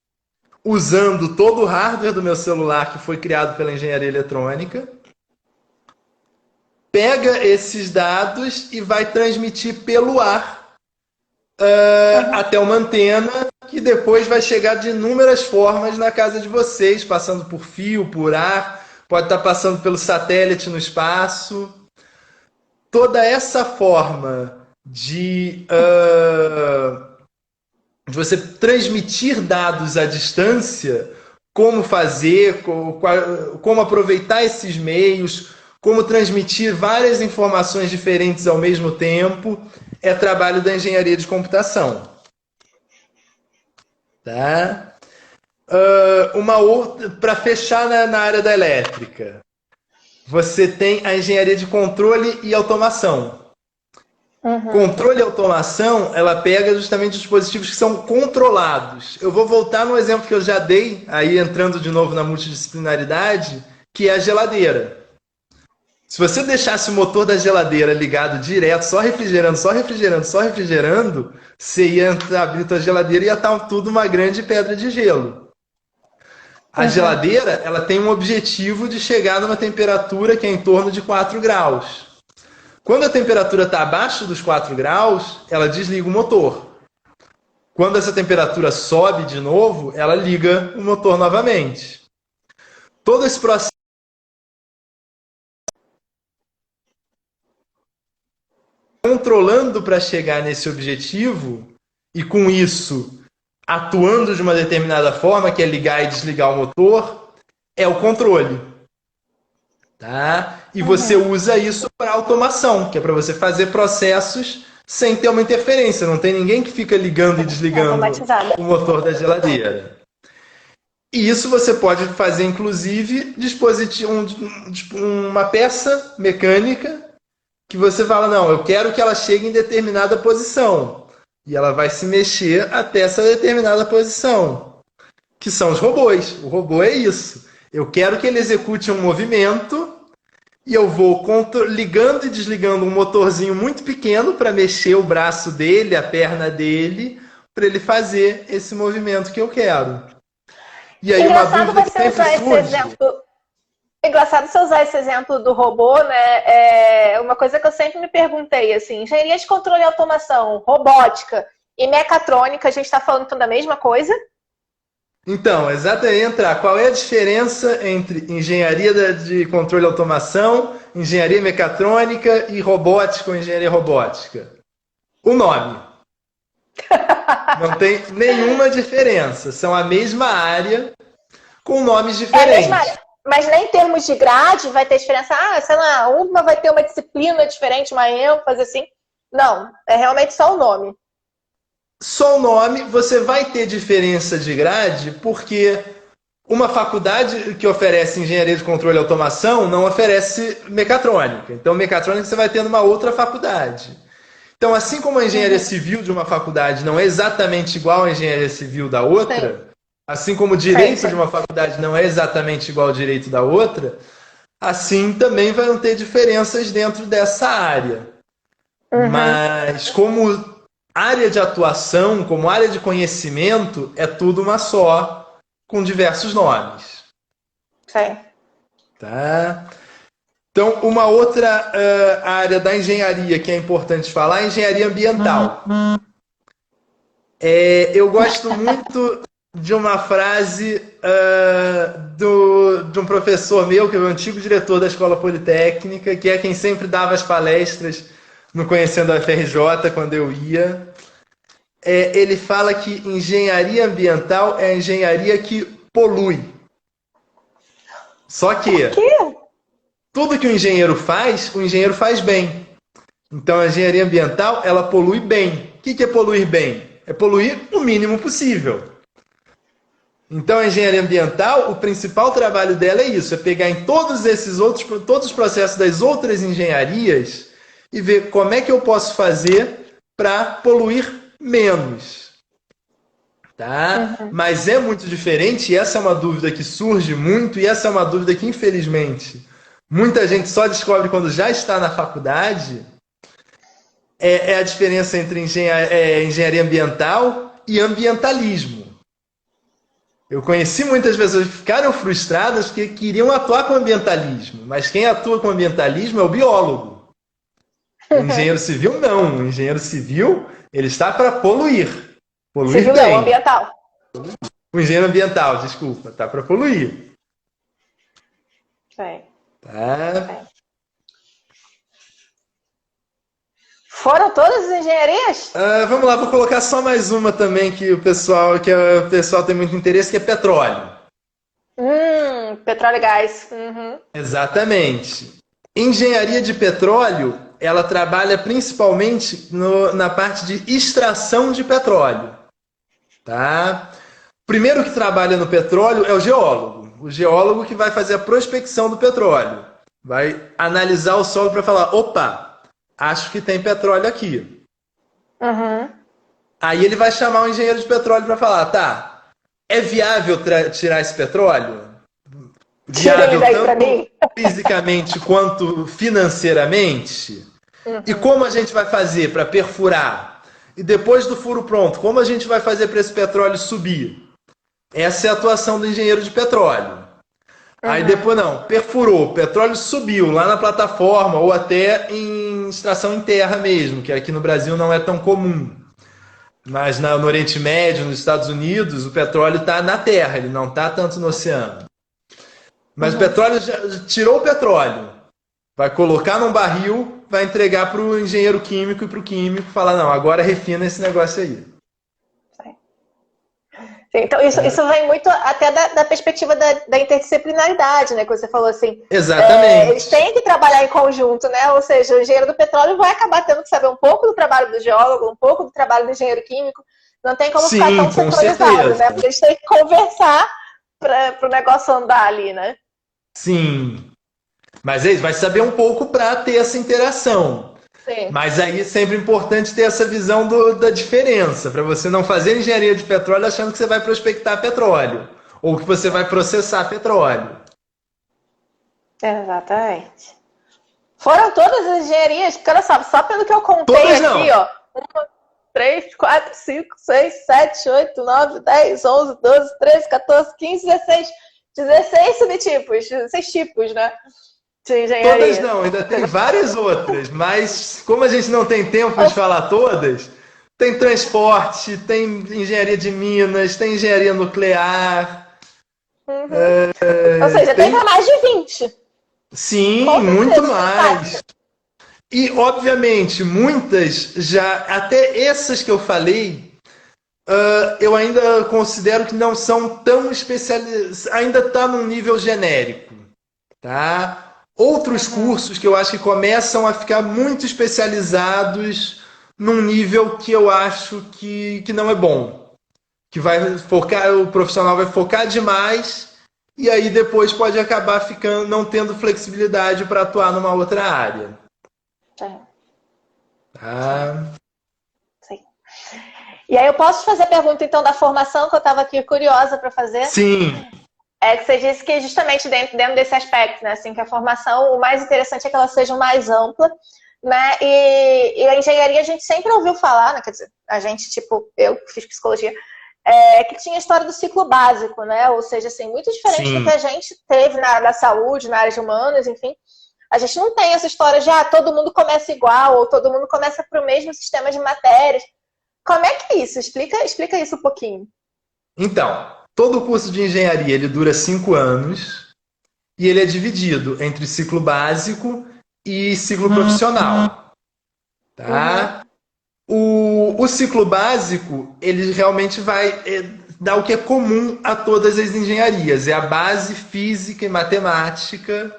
usando todo o hardware do meu celular que foi criado pela engenharia eletrônica. Pega esses dados e vai transmitir pelo ar até uma antena que depois vai chegar de inúmeras formas na casa de vocês, passando por fio, por ar, pode estar passando pelo satélite no espaço. Toda essa forma de você transmitir dados à distância, como fazer, como aproveitar esses meios, como transmitir várias informações diferentes ao mesmo tempo, é trabalho da engenharia de computação. Tá? Uma outra, para fechar na área da elétrica, você tem a engenharia de controle e automação. Controle e automação, ela pega justamente dispositivos que são controlados. Eu vou voltar no exemplo que eu já dei, aí entrando de novo na multidisciplinaridade, que é a geladeira. Se você deixasse o motor da geladeira ligado direto, só refrigerando, só refrigerando, só refrigerando, você ia abrir a geladeira e ia estar tudo uma grande pedra de gelo. A geladeira, ela tem um objetivo de chegar numa temperatura que é em torno de 4 graus. Quando a temperatura está abaixo dos 4 graus, ela desliga o motor. Quando essa temperatura sobe de novo, ela liga o motor novamente. Todo esse processo controlando para chegar nesse objetivo e com isso atuando de uma determinada forma, que é ligar e desligar o motor, é o controle. Tá? E você usa isso para automação, que é para você fazer processos sem ter uma interferência. Não tem ninguém que fica ligando e desligando o motor da geladeira. E isso você pode fazer, inclusive, uma peça mecânica que você fala, não, eu quero que ela chegue em determinada posição. E ela vai se mexer até essa determinada posição. Que são os robôs. O robô é isso. Eu quero que ele execute um movimento e eu vou ligando e desligando um motorzinho muito pequeno para mexer o braço dele, a perna dele, para ele fazer esse movimento que eu quero. E aí engraçado você usar esse exemplo. É engraçado você usar esse exemplo do robô, né? É uma coisa que eu sempre me perguntei, assim, engenharia de controle e automação, robótica e mecatrônica, a gente está falando então da mesma coisa? Então, exatamente, entrar. Qual é a diferença entre engenharia de controle e automação, engenharia mecatrônica e robótica ou engenharia robótica? O nome. Não tem nenhuma diferença. São a mesma área com nomes É a mesma diferentes. área. Mas nem em termos de grade vai ter diferença. Ah, sei lá, uma vai ter uma disciplina diferente, uma ênfase, assim. Não, é realmente só o nome. Só o nome, você vai ter diferença de grade porque uma faculdade que oferece engenharia de controle e automação não oferece mecatrônica. Então, mecatrônica você vai ter numa outra faculdade. Então, assim como a engenharia civil de uma faculdade não é exatamente igual à engenharia civil da outra, Sim. assim como o direito de uma faculdade não é exatamente igual ao direito da outra, assim também vão ter diferenças dentro dessa área. Mas como área de atuação, como área de conhecimento, é tudo uma só, com diversos nomes. Sim. Tá? Então, uma outra área da engenharia que é importante falar é a engenharia ambiental. Eu gosto muito de uma frase de um professor meu, que é o antigo diretor da Escola Politécnica, que é quem sempre dava as palestras no Conhecendo a FRJ, quando eu ia. Ele fala que engenharia ambiental é a engenharia que polui. Só que Por quê? tudo que o engenheiro faz bem. Então a engenharia ambiental, ela polui bem. O que é poluir bem? É poluir o mínimo possível. Então a engenharia ambiental, o principal trabalho dela é isso, é pegar em todos os processos das outras engenharias e ver como é que eu posso fazer para poluir menos. Tá? Mas é muito diferente, e essa é uma dúvida que surge muito, e essa é uma dúvida que, infelizmente, muita gente só descobre quando já está na faculdade, é a diferença entre engenharia ambiental e ambientalismo. Eu conheci muitas pessoas que ficaram frustradas porque queriam atuar com ambientalismo, mas quem atua com ambientalismo é o biólogo. O engenheiro civil não. O engenheiro civil, ele está para poluir. Poluir Civil bem. não, ambiental. O engenheiro ambiental, desculpa, está para poluir. Sim. Tá? Foram todas as engenharias? Vamos lá, vou colocar só mais uma também que o pessoal tem muito interesse, que é petróleo. Petróleo e gás. Uhum. Exatamente. Engenharia de petróleo, ela trabalha principalmente na parte de extração de petróleo. Tá? Primeiro que trabalha no petróleo é o geólogo. O geólogo que vai fazer a prospecção do petróleo. Vai analisar o solo para falar, opa, acho que tem petróleo aqui. Uhum. Aí ele vai chamar o engenheiro de petróleo para falar, tá, é viável tirar esse petróleo? Viável tanto fisicamente quanto financeiramente? E como a gente vai fazer para perfurar? E depois do furo pronto, como a gente vai fazer para esse petróleo subir? Essa é a atuação do engenheiro de petróleo. Aí depois não, perfurou, o petróleo subiu lá na plataforma ou até em extração em terra mesmo, que aqui no Brasil não é tão comum. Mas no Oriente Médio, nos Estados Unidos, o petróleo está na terra, ele não está tanto no oceano. Mas o petróleo já tirou o petróleo, vai colocar num barril, vai entregar para o engenheiro químico e para o químico falar, não, agora refina esse negócio aí. Então, isso vem muito até da perspectiva da interdisciplinaridade, né? Que você falou assim. Exatamente. Eles têm que trabalhar em conjunto, né? Ou seja, o engenheiro do petróleo vai acabar tendo que saber um pouco do trabalho do geólogo, um pouco do trabalho do engenheiro químico. Não tem como ficar tão setorizado, né? Porque eles têm que conversar para o negócio andar ali, né? Sim. Mas eles vai saber um pouco para ter essa interação. Sim. Mas aí é sempre importante ter essa visão da diferença, para você não fazer engenharia de petróleo achando que você vai prospectar petróleo, ou que você vai processar petróleo. Exatamente. Foram todas as engenharias, porque olha só pelo que eu contei todas aqui, não. ó. 1, 3, 4, 5, 6, 7, 8, 9, 10, 11, 12, 13, 14, 15, 16. 16 subtipos, 16 tipos, né? De engenharia. Todas não, ainda tem várias outras, mas como a gente não tem tempo de falar todas, tem transporte, tem engenharia de minas, tem engenharia nuclear. Ou seja, tem para mais de 20. Sim, muito mais. E, obviamente, muitas já, até essas que eu falei, eu ainda considero que não são tão especializadas, ainda está num nível genérico, tá? Outros cursos que eu acho que começam a ficar muito especializados num nível que eu acho que não é bom. Que vai focar, o profissional vai focar demais e aí depois pode acabar ficando, não tendo flexibilidade para atuar numa outra área. Tá? Sim. E aí eu posso fazer a pergunta então da formação que eu estava aqui curiosa para fazer? Sim. É que você disse que justamente dentro desse aspecto, né, assim, que a formação, o mais interessante é que ela seja mais ampla, né, e a engenharia a gente sempre ouviu falar, né, quer dizer, a gente, tipo, eu que fiz psicologia, que tinha a história do ciclo básico, né, ou seja, assim, muito diferente do que a gente teve na área da saúde, na área de humanas, enfim, a gente não tem essa história de, todo mundo começa igual, ou todo mundo começa para o mesmo sistema de matérias. Como é que é isso? Explica isso um pouquinho. Então, todo o curso de engenharia ele dura 5 anos e ele é dividido entre ciclo básico e ciclo profissional. Tá? O ciclo básico ele realmente vai dar o que é comum a todas as engenharias. É a base física e matemática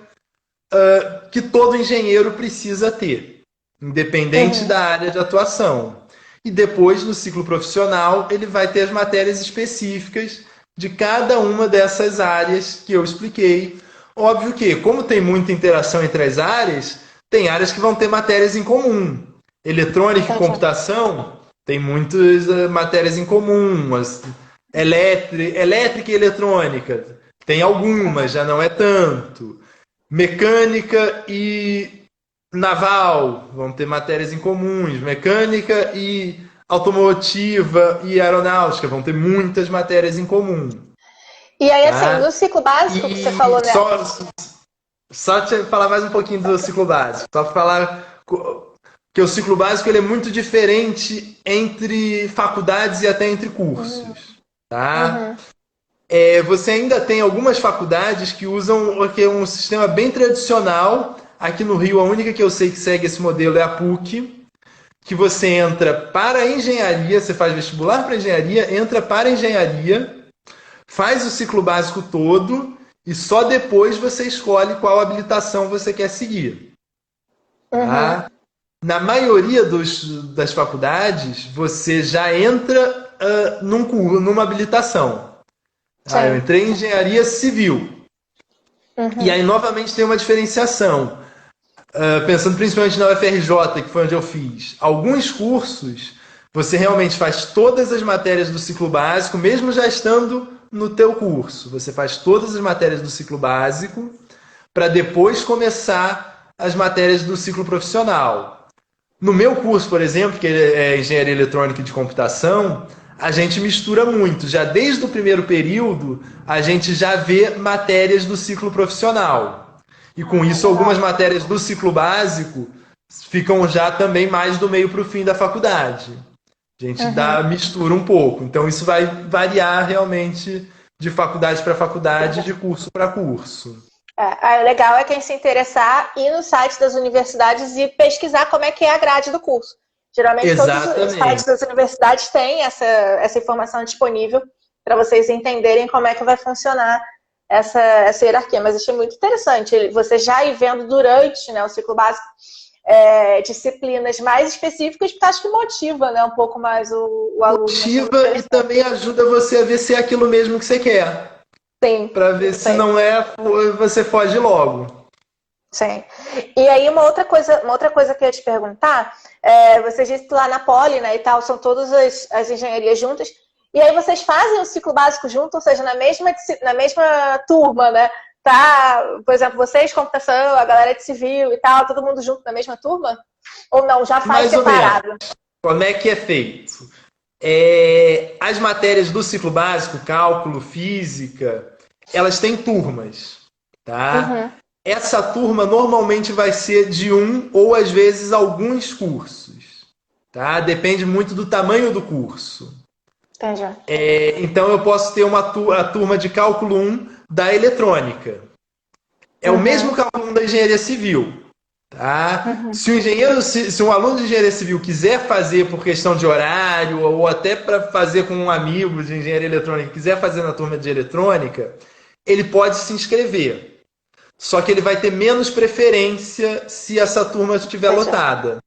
que todo engenheiro precisa ter, independente da área de atuação. E depois, no ciclo profissional, ele vai ter as matérias específicas de cada uma dessas áreas que eu expliquei. Óbvio que, como tem muita interação entre as áreas, tem áreas que vão ter matérias em comum. Eletrônica e computação tem muitas matérias em comum. Elétrica e eletrônica tem algumas, já não é tanto. Mecânica e naval vão ter matérias em comuns. Mecânica e automotiva e aeronáutica vão ter muitas matérias em comum. E aí, assim, no ciclo básico que você falou, né? Só te falar mais um pouquinho do ciclo básico. Só para falar que o ciclo básico ele é muito diferente entre faculdades e até entre cursos. Tá? Você ainda tem algumas faculdades que usam um sistema bem tradicional. Aqui no Rio, a única que eu sei que segue esse modelo é a PUC, que você entra para a engenharia, você faz vestibular para engenharia, entra para a engenharia, faz o ciclo básico todo e só depois você escolhe qual habilitação você quer seguir. Tá? Na maioria das faculdades, você já entra numa habilitação. Eu entrei em engenharia civil. E aí, novamente, tem uma diferenciação. Pensando principalmente na UFRJ, que foi onde eu fiz. Alguns cursos, você realmente faz todas as matérias do ciclo básico, mesmo já estando no teu curso. Você faz todas as matérias do ciclo básico para depois começar as matérias do ciclo profissional. No meu curso, por exemplo, que é Engenharia Eletrônica e de Computação, a gente mistura muito. Já desde o primeiro período, a gente já vê matérias do ciclo profissional. E com isso, algumas matérias do ciclo básico ficam já também mais do meio para o fim da faculdade. A gente mistura um pouco. Então, isso vai variar realmente de faculdade para faculdade, de curso para curso. O legal é quem se interessar ir no site das universidades e pesquisar como é que é a grade do curso. Geralmente todos os sites das universidades têm essa informação disponível para vocês entenderem como é que vai funcionar essa hierarquia. Mas achei muito interessante você já ir vendo durante, né, o ciclo básico disciplinas mais específicas, porque acho que motiva, né, um pouco mais o aluno. Motiva e também ajuda você a ver se é aquilo mesmo que você quer. Sim. Para ver se não é, você foge logo. Sim. E aí uma outra coisa que eu ia te perguntar, você disse que lá na Poli, né, e tal, são todas as engenharias juntas, e aí vocês fazem o ciclo básico junto, ou seja, na mesma turma, né? Tá, por exemplo, vocês, computação, a galera de civil e tal, todo mundo junto na mesma turma? Ou não, já faz separado? Como é que é feito? As matérias do ciclo básico, cálculo, física, elas têm turmas, tá? Uhum. Essa turma normalmente vai ser de um ou às vezes alguns cursos, tá? Depende muito do tamanho do curso. Entendi. Então eu posso ter a turma de cálculo um da eletrônica. É o mesmo Uhum. cálculo 1 da engenharia civil, tá? Uhum. Se um aluno de engenharia civil quiser fazer por questão de horário ou até para fazer com um amigo de engenharia eletrônica, quiser fazer na turma de eletrônica, ele pode se inscrever. Só que ele vai ter menos preferência se essa turma estiver Entendi. lotada, Entendi,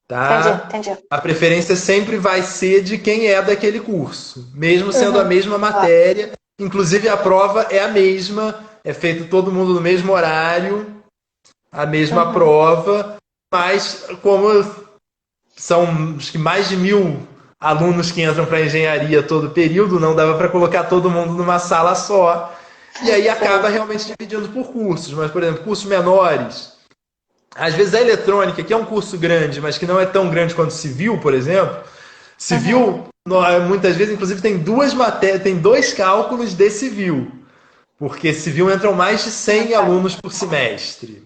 tá? entendi. A preferência sempre vai ser de quem é daquele curso, mesmo sendo a Uhum. mesma Ó, matéria. Inclusive a prova é a mesma, é feito todo mundo no mesmo horário, a mesma uhum. prova, mas como são acho que mais de 1.000 alunos que entram para engenharia todo período, não dava para colocar todo mundo numa sala só. E aí acaba Sim. realmente dividindo por cursos. Mas, por exemplo, cursos menores. Às vezes a eletrônica, que é um curso grande, mas que não é tão grande quanto civil, por exemplo. Uhum. Civil, muitas vezes, inclusive, tem duas matérias, tem 2 cálculos de civil. Porque civil entram mais de Ah, 100 tá. alunos por semestre.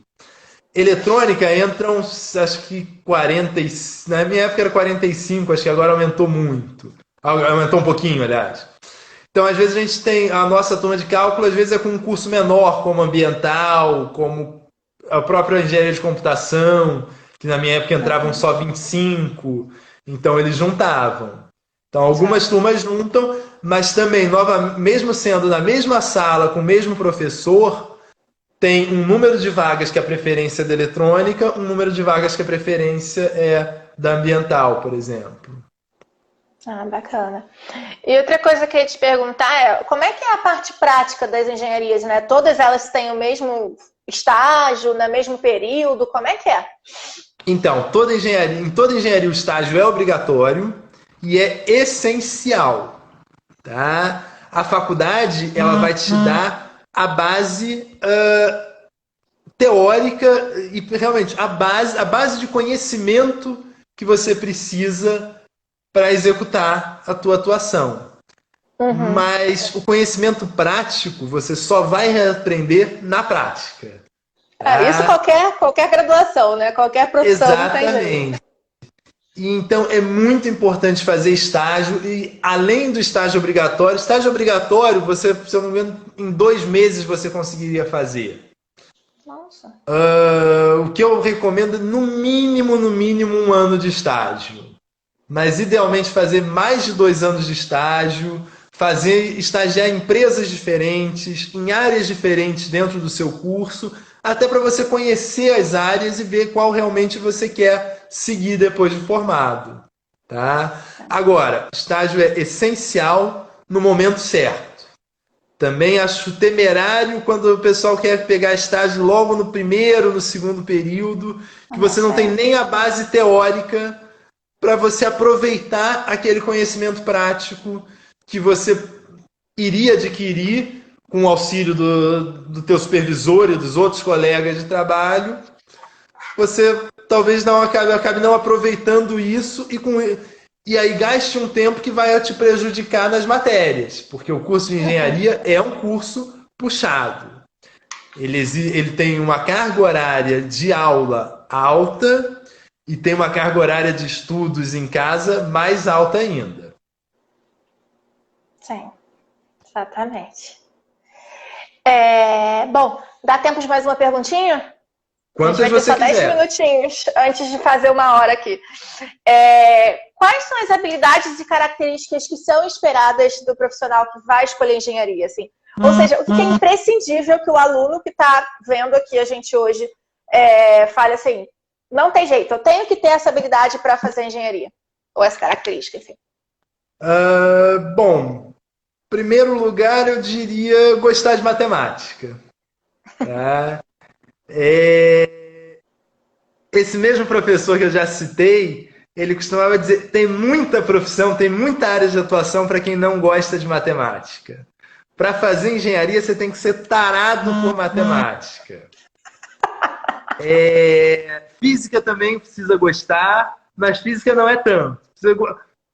Eletrônica entram, acho que 40, na minha época era 45, acho que agora aumentou muito. Aumentou um pouquinho, aliás. Então, às vezes a gente tem a nossa turma de cálculo, às vezes é com um curso menor, como ambiental, como a própria engenharia de computação, que na minha época entravam Uhum. só 25, então eles juntavam. Então, algumas Exato. turmas juntam, mas também, mesmo sendo na mesma sala, com o mesmo professor, tem um número de vagas que a preferência é da eletrônica, um número de vagas que a preferência é da ambiental, por exemplo. Ah, bacana. E outra coisa que eu ia te perguntar é, como é que é a parte prática das engenharias, né? Todas elas têm o mesmo estágio, no mesmo período, como é que é? Então, em toda engenharia o estágio é obrigatório e é essencial, tá? A faculdade ela vai te dar a base teórica e realmente a base de conhecimento que você precisa para executar a tua atuação. Uhum. Mas o conhecimento prático você só vai aprender na prática, É, isso tá? qualquer graduação, né? Qualquer profissão não tem jeito. Exatamente. E então é muito importante fazer estágio e além do estágio obrigatório você, se eu não me engano, em 2 meses você conseguiria fazer. Nossa. O que eu recomendo é no mínimo 1 ano de estágio. Mas idealmente fazer mais de 2 anos de estágio, estagiar em empresas diferentes, em áreas diferentes dentro do seu curso, até para você conhecer as áreas e ver qual realmente você quer seguir depois de formado. Tá? Agora, estágio é essencial no momento certo. Também acho temerário quando o pessoal quer pegar estágio logo no primeiro, no segundo período, que você não Nossa, tem é. nem a base teórica para você aproveitar aquele conhecimento prático que você iria adquirir com o auxílio do teu supervisor e dos outros colegas de trabalho. Você talvez não acabe não aproveitando isso e aí gaste um tempo que vai te prejudicar nas matérias, porque o curso de Uhum. engenharia é um curso puxado. Ele tem uma carga horária de aula alta e tem uma carga horária de estudos em casa mais alta ainda. Sim, exatamente. Bom, dá tempo de mais uma perguntinha? A gente Quantas vai ter você só 10 quiser. minutinhos antes de fazer 1 hora aqui. Quais são as habilidades e características que são esperadas do profissional que vai escolher engenharia? Assim? Ou seja, o que é imprescindível que o aluno que está vendo aqui a gente hoje fale assim, não tem jeito, eu tenho que ter essa habilidade para fazer engenharia. Ou essa característica, enfim. Bom, em primeiro lugar eu diria gostar de matemática. Tá? Esse mesmo professor que eu já citei, ele costumava dizer: tem muita profissão, tem muita área de atuação para quem não gosta de matemática. Para fazer engenharia, você tem que ser tarado por matemática. Física também precisa gostar, mas física não é tanto.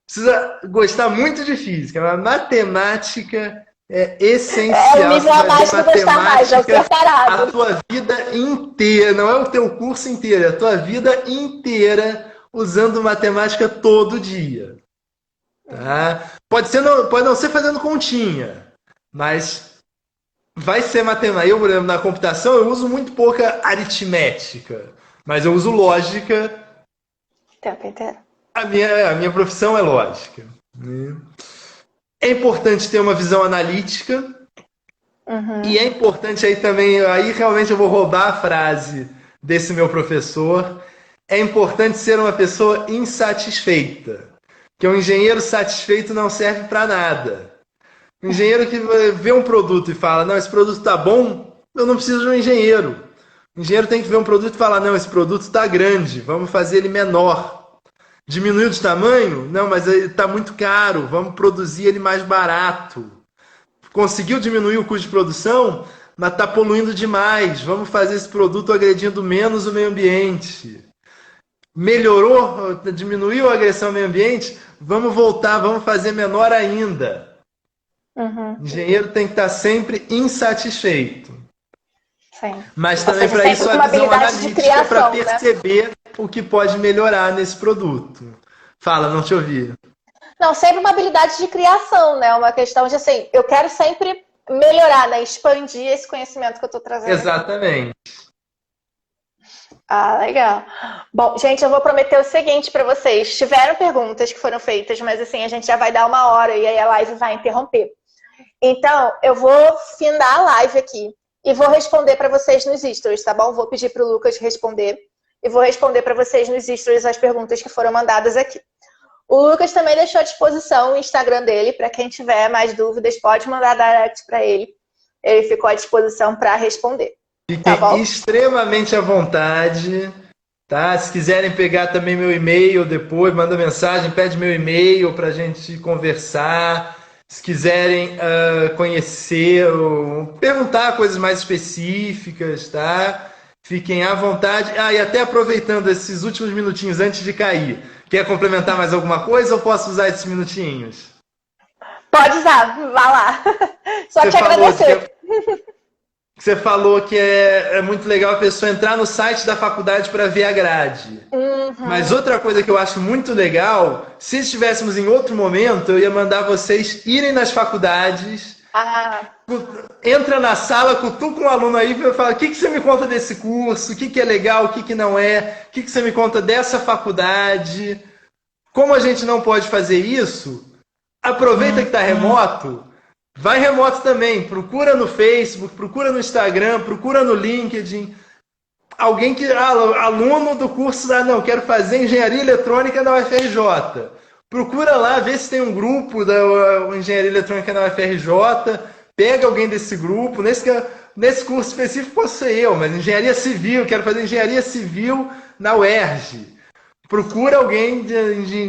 Precisa gostar muito de física, mas matemática é É o essencial nível fazer abaixo do gostar mais, é o matemática a separado. tua vida inteira, não é o teu curso inteiro, é a tua vida inteira usando matemática todo dia. Tá? Pode não ser fazendo continha, mas vai ser matemática. Eu, por exemplo, na computação, eu uso muito pouca aritmética, mas eu uso lógica. O tempo inteiro. A minha profissão é lógica. Né? É importante ter uma visão analítica e é importante aí também, aí realmente eu vou roubar a frase desse meu professor, é importante ser uma pessoa insatisfeita, que um engenheiro satisfeito não serve para nada. Um engenheiro que vê um produto e fala, não, esse produto está bom, eu não preciso de um engenheiro. O engenheiro tem que ver um produto e falar, não, esse produto está grande, vamos fazer ele menor. Diminuiu de tamanho? Não, mas ele está muito caro, vamos produzir ele mais barato. Conseguiu diminuir o custo de produção, mas está poluindo demais, vamos fazer esse produto agredindo menos o meio ambiente. Melhorou, diminuiu a agressão ao meio ambiente, vamos voltar, vamos fazer menor ainda. O engenheiro tem que estar sempre insatisfeito. Sim. Mas Ou também seja, para sempre isso com a uma visão habilidade de analítica para criação, né? perceber o que pode melhorar nesse produto. Fala, não te ouvi. Não, sempre uma habilidade de criação, né? Uma questão de assim, eu quero sempre melhorar, né? Expandir esse conhecimento que eu estou trazendo. Exatamente. Ah, legal. Bom, gente, eu vou prometer o seguinte para vocês. Tiveram perguntas que foram feitas, mas assim, a gente já vai dar 1 hora e aí a live vai interromper. Então, eu vou findar a live aqui e vou responder para vocês nos stories, tá bom? Vou pedir para o Lucas responder e vou responder para vocês nos stories as perguntas que foram mandadas aqui. O Lucas também deixou à disposição o Instagram dele, para quem tiver mais dúvidas, pode mandar direct para ele. Ele ficou à disposição para responder. Tá bom? Fiquem extremamente à vontade, tá? Se quiserem pegar também meu e-mail depois, manda mensagem, pede meu e-mail para a gente conversar. Se quiserem conhecer ou perguntar coisas mais específicas, tá? Fiquem à vontade. Ah, e até aproveitando esses últimos minutinhos antes de cair, quer complementar mais alguma coisa ou posso usar esses minutinhos? Pode usar, vá lá. Só te agradecer. Você falou que é muito legal a pessoa entrar no site da faculdade para ver a grade. Mas outra coisa que eu acho muito legal, se estivéssemos em outro momento, eu ia mandar vocês irem nas faculdades. Entra na sala, cutuca um aluno aí e fala: o que você me conta desse curso? O que é legal? O que não é? O que você me conta dessa faculdade? Como a gente não pode fazer isso, aproveita que está remoto. Vai remoto também, procura no Facebook, procura no Instagram, procura no LinkedIn. Alguém que, aluno do curso, não, quero fazer engenharia eletrônica na UFRJ. Procura lá, vê se tem um grupo da engenharia eletrônica na UFRJ, pega alguém desse grupo. Nesse curso específico posso ser eu, mas engenharia civil, quero fazer engenharia civil na UERJ. Procura alguém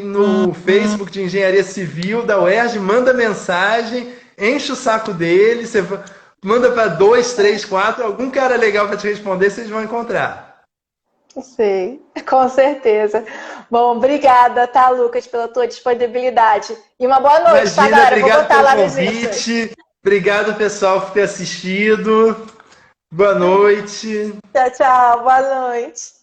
no Facebook de engenharia civil da UERJ, manda mensagem, enche o saco dele, você manda para 2, 3, 4, algum cara legal para te responder, vocês vão encontrar. Sim, com certeza. Bom, obrigada, tá, Lucas, pela tua disponibilidade. E uma boa noite, Imagina, tá, galera? obrigado Vou botar pelo lá nos convite. Obrigado, pessoal, por ter assistido. Boa noite. Tchau, tchau. Boa noite.